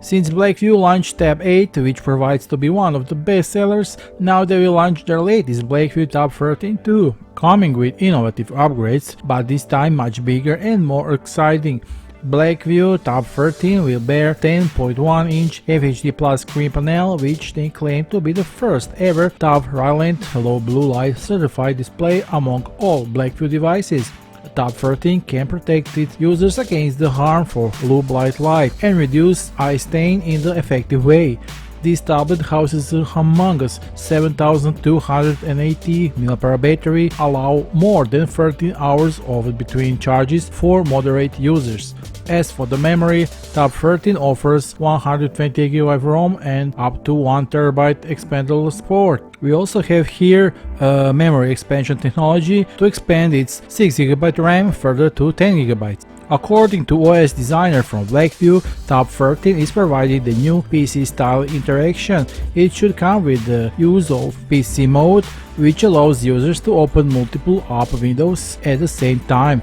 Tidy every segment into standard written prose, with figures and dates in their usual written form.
Since Blackview launched Tab 8, which provides to be one of the best sellers, now they will launch their latest Blackview Tab 13 too, coming with innovative upgrades, but this time much bigger and more exciting. Blackview Tab 13 will bear 10.1-inch FHD Plus screen panel, which they claim to be the first ever Tab Rylent low blue light certified display among all Blackview devices. Tab 13 can protect its users against the harmful blue bright light and reduce eye stain in the effective way. This tablet houses a humongous 7280 mAh battery, allow more than 13 hours of between charges for moderate users. As for the memory, Tab 13 offers 128GB ROM and up to 1TB expandable support. We also have here memory expansion technology to expand its 6GB RAM further to 10GB. According to OS designer from Blackview, Tab 13 is providing the new PC-style interaction. It should come with the use of PC mode, which allows users to open multiple app windows at the same time.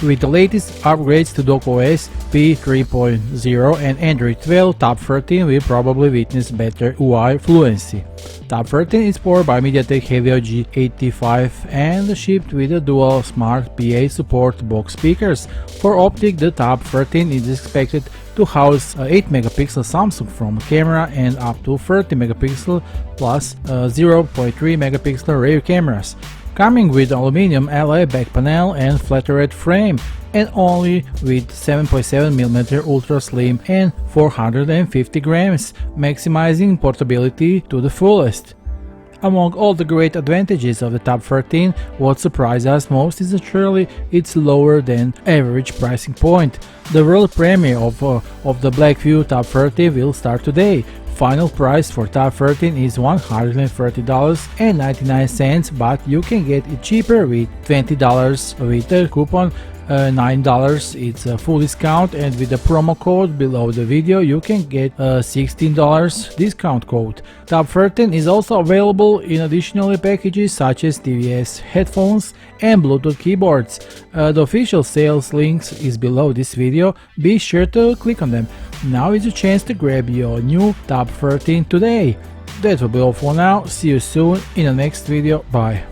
With the latest upgrades to docOS P3.0 and Android 12, Tab 13 will probably witness better UI fluency. Tab 13 is powered by MediaTek Helio G85 and shipped with a dual Smart PA support box speakers. For optic, the Tab 13 is expected to house 8MP Samsung front camera and up to 30MP plus 0.3MP rear cameras, coming with aluminum alloy back panel and flattered frame, and only with 7.7mm ultra slim and 450 grams, maximizing portability to the fullest. Among all the great advantages of the Tab 13, what surprised us most is surely its lower than average pricing point. The world premiere of the Blackview Tab 13 will start today. Final price for Tab 13 is $130.99, but you can get it cheaper with $20 with a coupon. $9 it's a full discount, and with the promo code below the video you can get a $16 discount code. Tab 13 is also available in additional packages such as TVS headphones and Bluetooth keyboards. The official sales links is below this video, be sure to click on them. Now is your chance to grab your new Tab 13 today. That will be all for now, see you soon in the next video, bye.